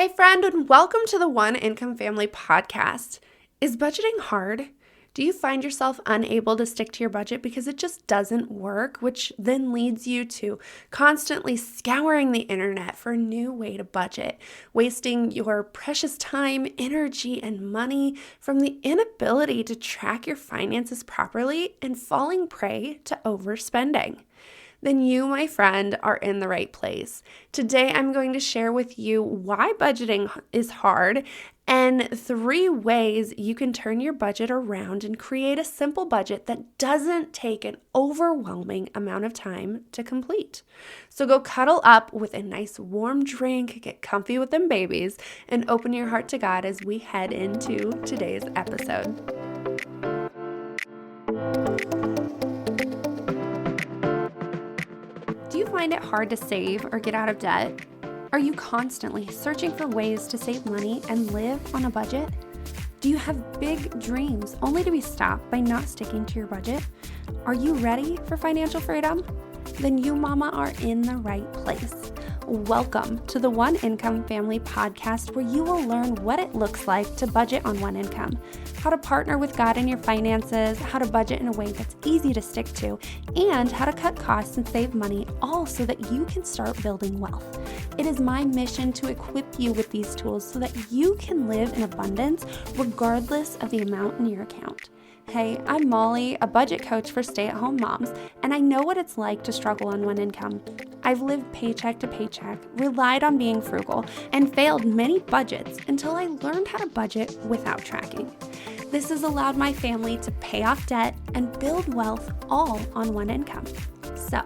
Hey friend, and welcome to the One Income Family podcast. Is budgeting hard? Do you find yourself unable to stick to your budget because it just doesn't work, which then leads you to constantly scouring the internet for a new way to budget, wasting your precious time, energy, and money from the inability to track your finances properly and falling prey to overspending? Then you, my friend, are in the right place. Today, I'm going to share with you why budgeting is hard and 3 ways you can turn your budget around and create a simple budget that doesn't take an overwhelming amount of time to complete. So go cuddle up with a nice warm drink, get comfy with them babies, and open your heart to God as we head into today's episode. Do you find it hard to save or get out of debt? Are you constantly searching for ways to save money and live on a budget? Do you have big dreams only to be stopped by not sticking to your budget? Are you ready for financial freedom? Then you, mama, are in the right place. Welcome to the One Income Family podcast, where you will learn what it looks like to budget on one income, how to partner with God in your finances, how to budget in a way that's easy to stick to, and how to cut costs and save money, all so that you can start building wealth. It is my mission to equip you with these tools so that you can live in abundance regardless of the amount in your account. Hey, I'm Molly, a budget coach for stay-at-home moms, and I know what it's like to struggle on one income. I've lived paycheck to paycheck, relied on being frugal, and failed many budgets until I learned how to budget without tracking. This has allowed my family to pay off debt and build wealth all on one income. So,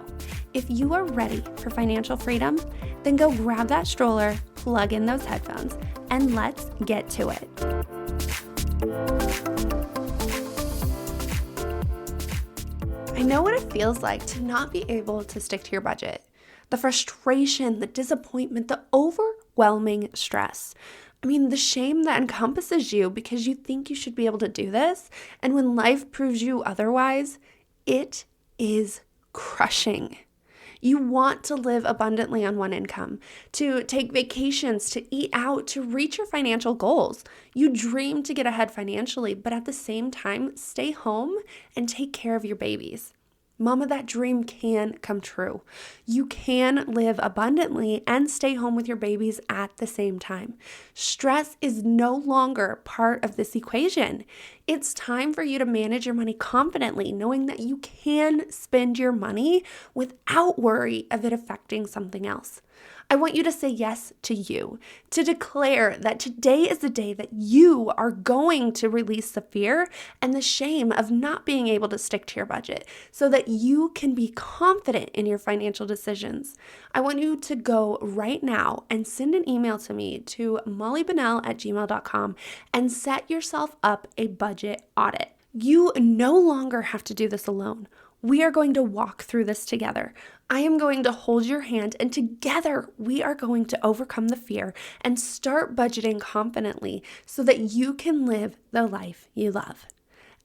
if you are ready for financial freedom, then go grab that stroller, plug in those headphones, and let's get to it. I know what it feels like to not be able to stick to your budget. The frustration, the disappointment, the overwhelming stress. The shame that encompasses you because you think you should be able to do this, and when life proves you otherwise, it is crushing. You want to live abundantly on one income, to take vacations, to eat out, to reach your financial goals. You dream to get ahead financially, but at the same time, stay home and take care of your babies. Mama, that dream can come true. You can live abundantly and stay home with your babies at the same time. Stress is no longer part of this equation. It's time for you to manage your money confidently, knowing that you can spend your money without worry of it affecting something else. I want you to say yes to you, to declare that today is the day that you are going to release the fear and the shame of not being able to stick to your budget so that you can be confident in your financial decisions. I want you to go right now and send an email to me to mollybennell@gmail.com and set yourself up a budget audit. You no longer have to do this alone. We are going to walk through this together. I am going to hold your hand, and together we are going to overcome the fear and start budgeting confidently so that you can live the life you love.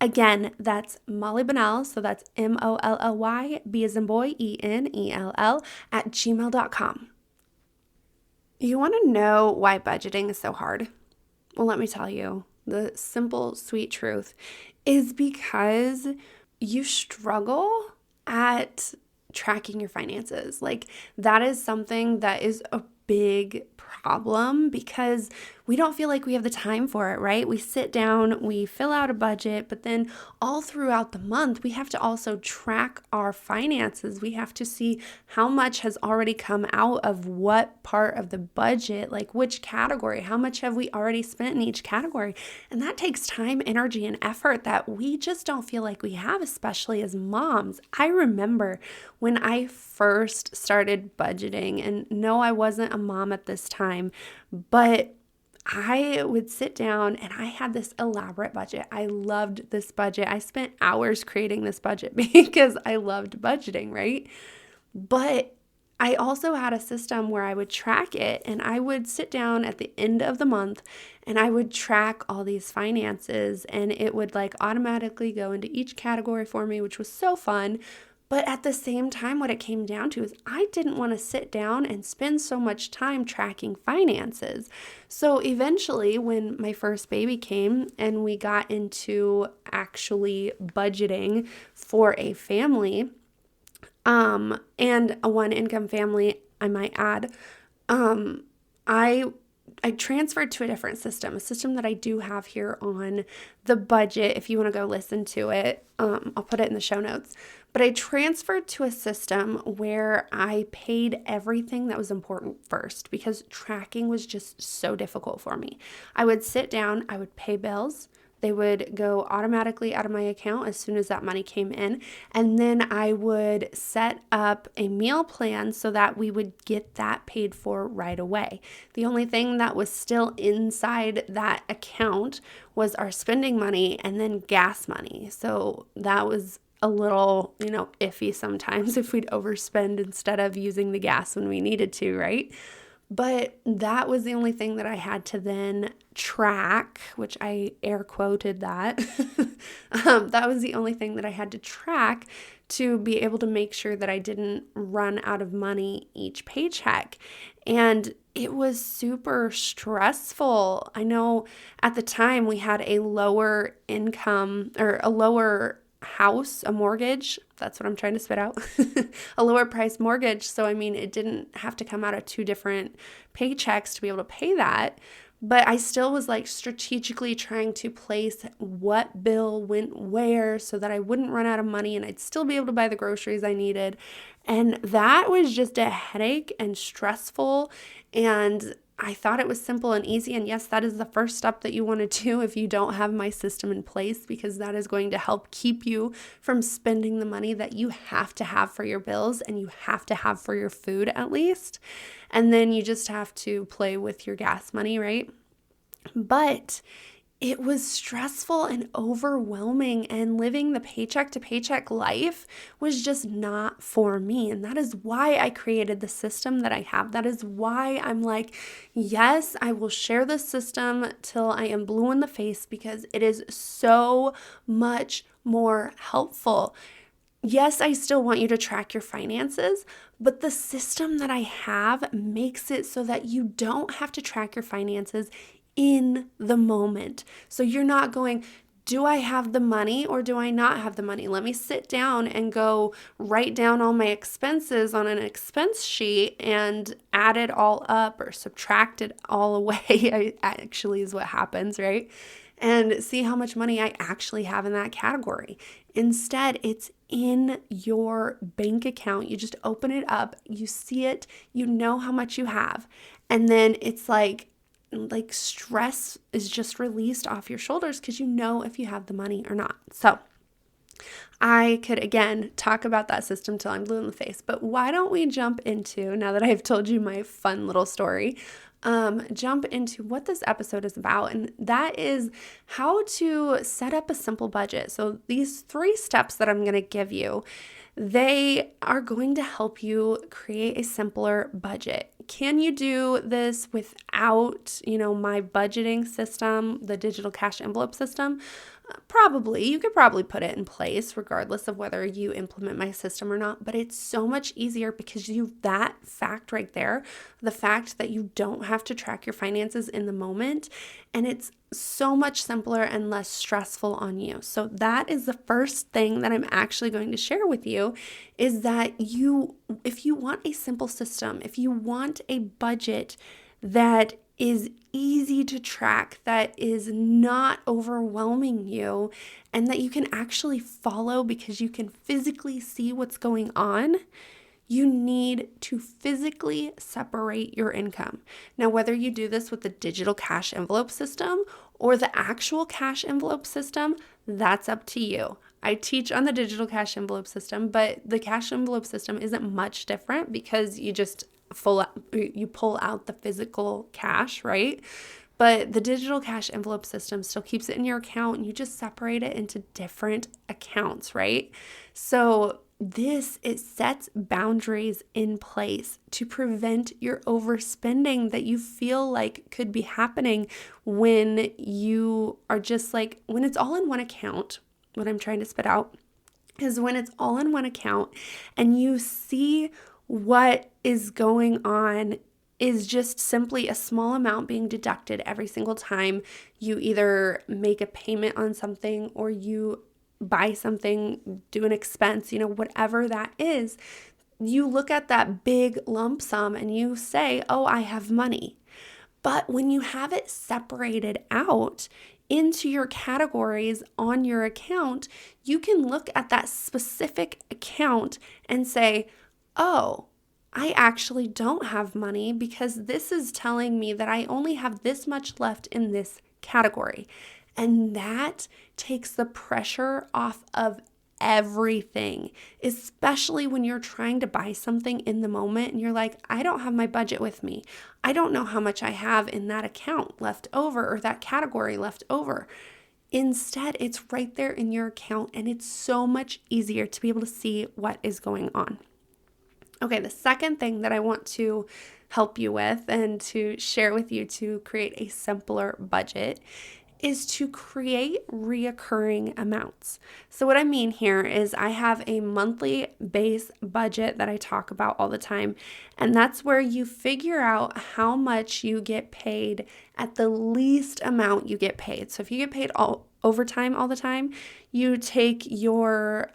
Again, that's Molly Bennell, so that's MOLLY, B as in boy, ENELL, @gmail.com. You want to know why budgeting is so hard? Well, let me tell you, the simple, sweet truth is because you struggle at tracking your finances. That is something that is a big problem because we don't feel like we have the time for it, right? We sit down, we fill out a budget, but then all throughout the month, we have to also track our finances. We have to see how much has already come out of what part of the budget, like which category, how much have we already spent in each category. And that takes time, energy, and effort that we just don't feel like we have, especially as moms. I remember when I first started budgeting, and no, I wasn't a mom at this time, but I would sit down and I had this elaborate budget. I loved this budget. I spent hours creating this budget because I loved budgeting, right? But I also had a system where I would track it, and I would sit down at the end of the month and I would track all these finances, and it would automatically go into each category for me, which was so fun. But at the same time, what it came down to is I didn't want to sit down and spend so much time tracking finances. So eventually, when my first baby came and we got into actually budgeting for a family, and a one income family, I might add, I transferred to a different system, a system that I do have here on the budget. If you want to go listen to it, I'll put it in the show notes. But I transferred to a system where I paid everything that was important first because tracking was just so difficult for me. I would sit down, I would pay bills. They would go automatically out of my account as soon as that money came in. And then I would set up a meal plan so that we would get that paid for right away. The only thing that was still inside that account was our spending money and then gas money. So that was a little, iffy sometimes if we'd overspend instead of using the gas when we needed to, right? But that was the only thing that I had to then track, which I air quoted that. That was the only thing that I had to track to be able to make sure that I didn't run out of money each paycheck. And it was super stressful. I know at the time we had a lower income or a lower house, a mortgage. That's what I'm trying to spit out. A lower price mortgage. So, it didn't have to come out of two different paychecks to be able to pay that. But I still was strategically trying to place what bill went where so that I wouldn't run out of money and I'd still be able to buy the groceries I needed. And that was just a headache and stressful. And I thought it was simple and easy. And yes, that is the first step that you want to do if you don't have my system in place, because that is going to help keep you from spending the money that you have to have for your bills and you have to have for your food at least. And then you just have to play with your gas money, right? But it was stressful and overwhelming, and living the paycheck to paycheck life was just not for me. And that is why I created the system that I have. That is why I'm yes, I will share this system till I am blue in the face, because it is so much more helpful. Yes, I still want you to track your finances, but the system that I have makes it so that you don't have to track your finances in the moment. So you're not going, do I have the money or do I not have the money? Let me sit down and go write down all my expenses on an expense sheet and add it all up or subtract it all away. Actually is what happens, right? And see how much money I actually have in that category. Instead, it's in your bank account. You just open it up, you see it, you know how much you have. And then it's like stress is just released off your shoulders because you know if you have the money or not. So I could, again, talk about that system till I'm blue in the face. But why don't we jump into, now that I've told you my fun little story, jump into what this episode is about. And that is how to set up a simple budget. So these 3 steps that I'm going to give you, they are going to help you create a simpler budget. Can you do this without, my budgeting system, the digital cash envelope system? Probably. You could probably put it in place regardless of whether you implement my system or not, but it's so much easier because that fact right there, the fact that you don't have to track your finances in the moment, and it's so much simpler and less stressful on you. So that is the first thing that I'm actually going to share with you, is that if you want a simple system, if you want a budget that is easy to track, that is not overwhelming you, and that you can actually follow because you can physically see what's going on, you need to physically separate your income. Now, whether you do this with the digital cash envelope system or the actual cash envelope system, that's up to you. I teach on the digital cash envelope system, but the cash envelope system isn't much different because you just pull out the physical cash, right? But the digital cash envelope system still keeps it in your account, and you just separate it into different accounts, right? So it sets boundaries in place to prevent your overspending that you feel like could be happening when you are just when it's all in one account, what I'm trying to spit out is when it's all in one account and you see what is going on is just simply a small amount being deducted every single time you either make a payment on something or you buy something, do an expense, whatever that is. You look at that big lump sum and you say, oh, I have money. But when you have it separated out into your categories on your account, you can look at that specific account and say, oh, I actually don't have money because this is telling me that I only have this much left in this category. And that takes the pressure off of everything, especially when you're trying to buy something in the moment and you're like, I don't have my budget with me. I don't know how much I have in that account left over or that category left over. Instead, it's right there in your account and it's so much easier to be able to see what is going on. Okay, the second thing that I want to help you with and to share with you to create a simpler budget is to create reoccurring amounts. So what I mean here is I have a monthly base budget that I talk about all the time, and that's where you figure out how much you get paid at the least amount you get paid. So if you get paid overtime all the time, you take your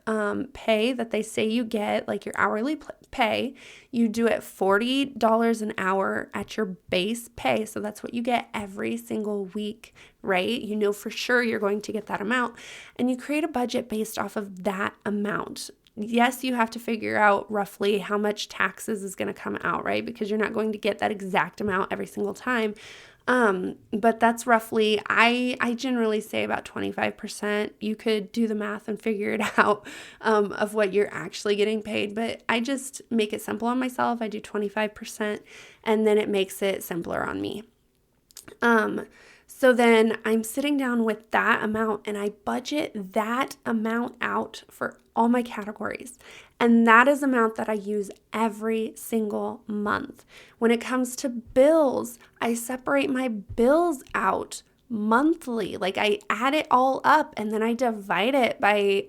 pay that they say you get, like your hourly pay, you do it $40 an hour at your base pay. So that's what you get every single week, right? You know for sure you're going to get that amount, and you create a budget based off of that amount. Yes, you have to figure out roughly how much taxes is going to come out, right? Because you're not going to get that exact amount every single time. But that's roughly, I generally say about 25%. You could do the math and figure it out, of what you're actually getting paid, but I just make it simple on myself. I do 25% and then it makes it simpler on me. So then I'm sitting down with that amount and I budget that amount out for all my categories. And that is the amount that I use every single month. When it comes to bills, I separate my bills out monthly. Like I add it all up and then I divide it by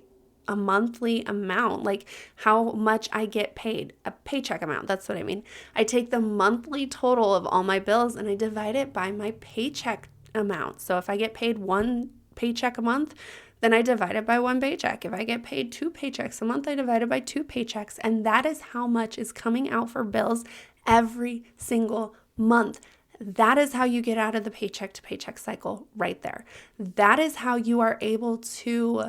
a monthly amount, like how much I get paid, a paycheck amount. That's what I mean. I take the monthly total of all my bills and I divide it by my paycheck amount. So if I get paid one paycheck a month, then I divide it by one paycheck. If I get paid 2 paychecks a month, I divide it by 2 paychecks. And that is how much is coming out for bills every single month. That is how you get out of the paycheck to paycheck cycle right there. That is how you are able to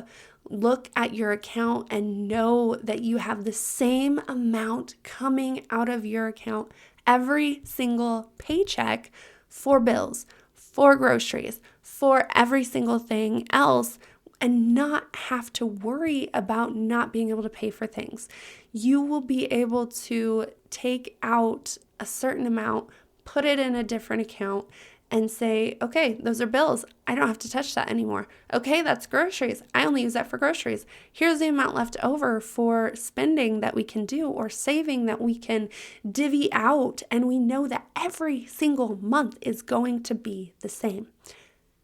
look at your account and know that you have the same amount coming out of your account every single paycheck for bills, for groceries, for every single thing else, and not have to worry about not being able to pay for things. You will be able to take out a certain amount, put it in a different account, and say, okay, those are bills. I don't have to touch that anymore. Okay, that's groceries. I only use that for groceries. Here's the amount left over for spending that we can do or saving that we can divvy out. And we know that every single month is going to be the same.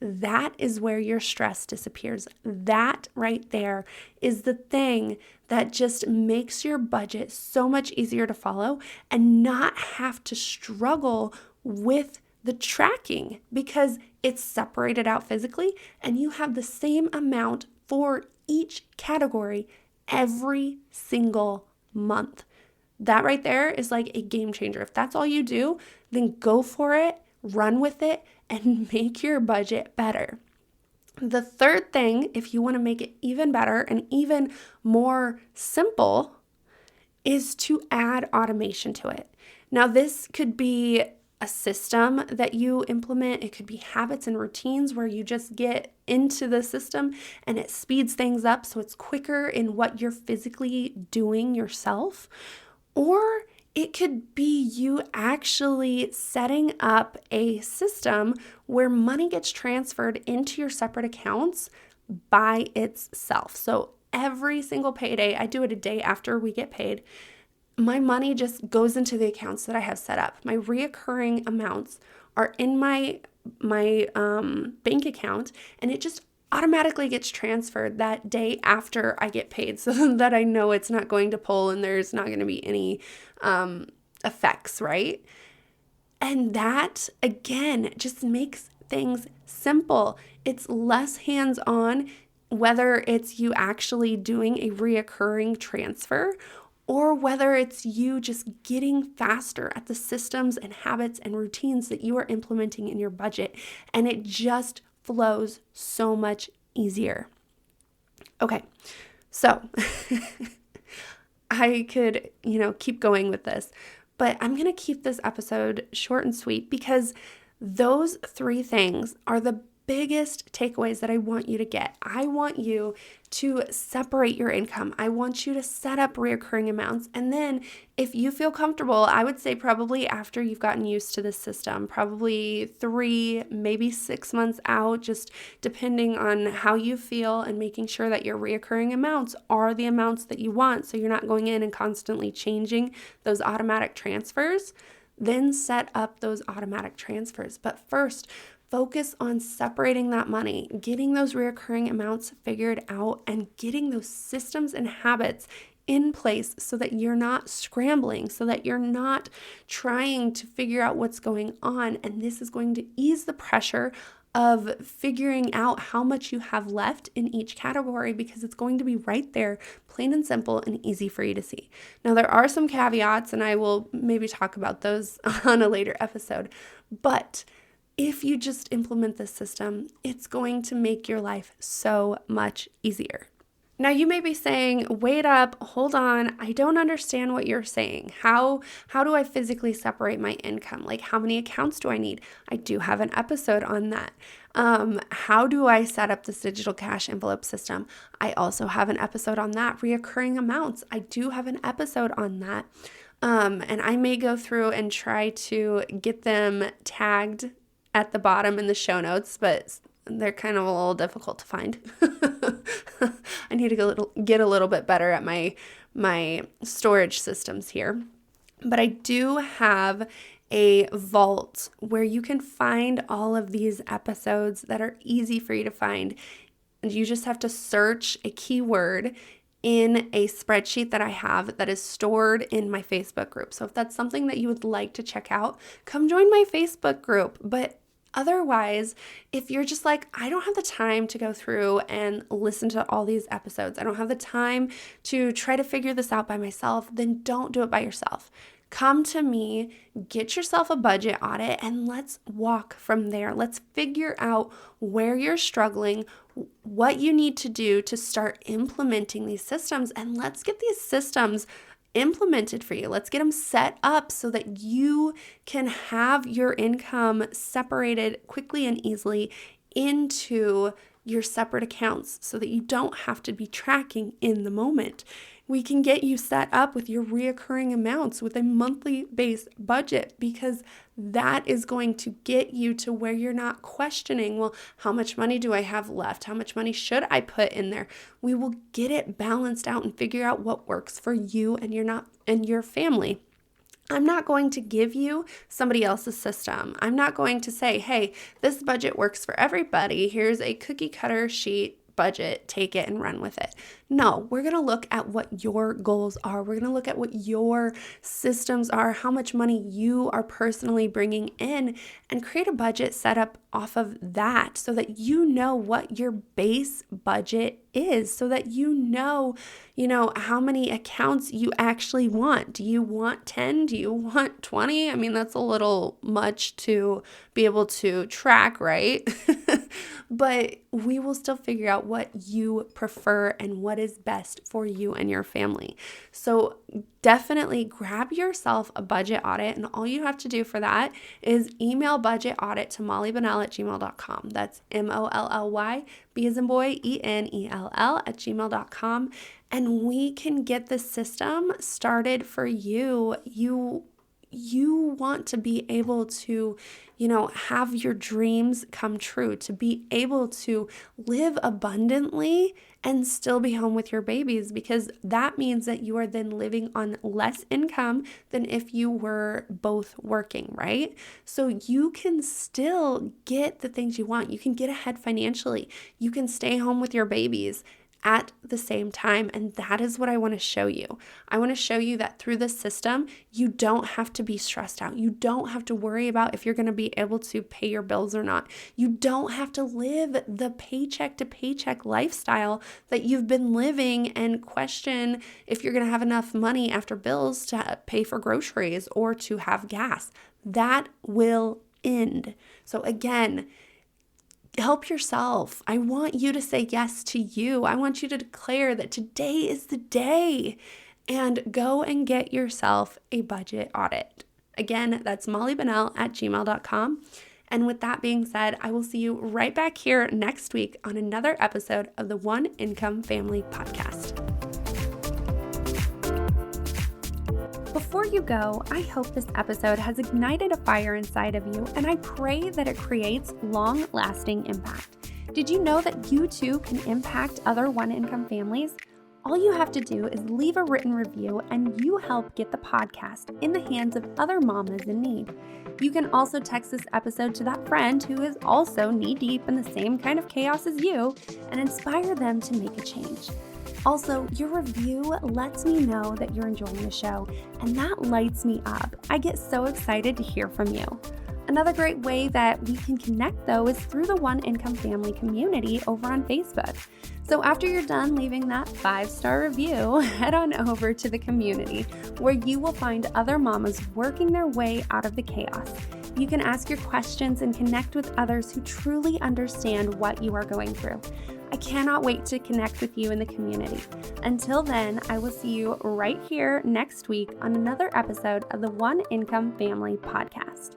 That is where your stress disappears. That right there is the thing that just makes your budget so much easier to follow and not have to struggle with the tracking because it's separated out physically and you have the same amount for each category every single month. That right there is like a game changer. If that's all you do, then go for it, run with it, and make your budget better. The third thing, if you want to make it even better and even more simple, is to add automation to it. Now, this could be a system that you implement. It could be habits and routines where you just get into the system and it speeds things up so it's quicker in what you're physically doing yourself. Or it could be you actually setting up a system where money gets transferred into your separate accounts by itself. So every single payday, I do it a day after we get paid, my money just goes into the accounts that I have set up. My reoccurring amounts are in my bank account, and it just automatically gets transferred that day after I get paid so that I know it's not going to pull and there's not going to be any effects, right? And that, again, just makes things simple. It's less hands-on, whether it's you actually doing a reoccurring transfer or whether it's you just getting faster at the systems and habits and routines that you are implementing in your budget. And it just flows so much easier. Okay, so I could, keep going with this, but I'm going to keep this episode short and sweet because those 3 things are the biggest takeaways that I want you to get. I want you to separate your income. I want you to set up recurring amounts. And then if you feel comfortable, I would say probably after you've gotten used to this system, probably 3, maybe 6 months out, just depending on how you feel and making sure that your recurring amounts are the amounts that you want. So you're not going in and constantly changing those automatic transfers. Then set up those automatic transfers. But first, focus on separating that money, getting those recurring amounts figured out, and getting those systems and habits in place so that you're not scrambling, so that you're not trying to figure out what's going on. And this is going to ease the pressure of figuring out how much you have left in each category because it's going to be right there, plain and simple and easy for you to see. Now, there are some caveats, and I will maybe talk about those on a later episode, but if you just implement this system, it's going to make your life so much easier. Now, you may be saying, wait up, hold on, I don't understand what you're saying. How do I physically separate my income? Like, how many accounts do I need? I do have an episode on that. How do I set up this digital cash envelope system? I also have an episode on that. Reoccurring amounts, I do have an episode on that. And I may go through and try to get them tagged at the bottom in the show notes, but they're kind of a little difficult to find. I need to get a little bit better at my storage systems here. But I do have a vault where you can find all of these episodes that are easy for you to find. And you just have to search a keyword in a spreadsheet that I have that is stored in my Facebook group. So if that's something that you would like to check out, come join my Facebook group. But otherwise, if you're just like, I don't have the time to go through and listen to all these episodes, I don't have the time to try to figure this out by myself, then don't do it by yourself. Come to me, get yourself a budget audit, and let's walk from there. Let's figure out where you're struggling, what you need to do to start implementing these systems, and let's get these systems implemented for you. Let's get them set up so that you can have your income separated quickly and easily into your separate accounts so that you don't have to be tracking in the moment. We can get you set up with your reoccurring amounts with a monthly based budget because that is going to get you to where you're not questioning, well, how much money do I have left? How much money should I put in there? We will get it balanced out and figure out what works for you and your family. I'm not going to give you somebody else's system. I'm not going to say, hey, this budget works for everybody. Here's a cookie cutter sheet budget, take it and run with it. No, we're going to look at what your goals are. We're going to look at what your systems are, how much money you are personally bringing in, and create a budget set up off of that so that you know what your base budget is, so that you know how many accounts you actually want. Do you want 10? Do you want 20? I mean, that's a little much to be able to track, right? But we will still figure out what you prefer and what is best for you and your family. So definitely grab yourself a budget audit, and all you have to do for that is email budget audit to mollybennell@gmail.com. That's MOLLY, B as in boy, ENELL @gmail.com, and we can get the system started for you. you want to be able to, have your dreams come true, to be able to live abundantly and still be home with your babies, because that means that you are then living on less income than if you were both working, right? So you can still get the things you want. You can get ahead financially. You can stay home with your babies at the same time. And that is what I want to show you. I want to show you that through this system, you don't have to be stressed out. You don't have to worry about if you're going to be able to pay your bills or not. You don't have to live the paycheck to paycheck lifestyle that you've been living and question if you're going to have enough money after bills to pay for groceries or to have gas. That will end. So again, help yourself. I want you to say yes to you. I want you to declare that today is the day and go and get yourself a budget audit. Again, that's mollybennell@gmail.com. And with that being said, I will see you right back here next week on another episode of the One Income Family Podcast. Before you go, I hope this episode has ignited a fire inside of you, and I pray that it creates long-lasting impact. Did you know that you too can impact other one-income families? All you have to do is leave a written review, and you help get the podcast in the hands of other mamas in need. You can also text this episode to that friend who is also knee-deep in the same kind of chaos as you and inspire them to make a change. Also, your review lets me know that you're enjoying the show, and that lights me up. I get so excited to hear from you. Another great way that we can connect, though, is through the One Income Family community over on Facebook. So after you're done leaving that 5-star review, head on over to the community where you will find other mamas working their way out of the chaos. You can ask your questions and connect with others who truly understand what you are going through. I cannot wait to connect with you in the community. Until then, I will see you right here next week on another episode of the One Income Family Podcast.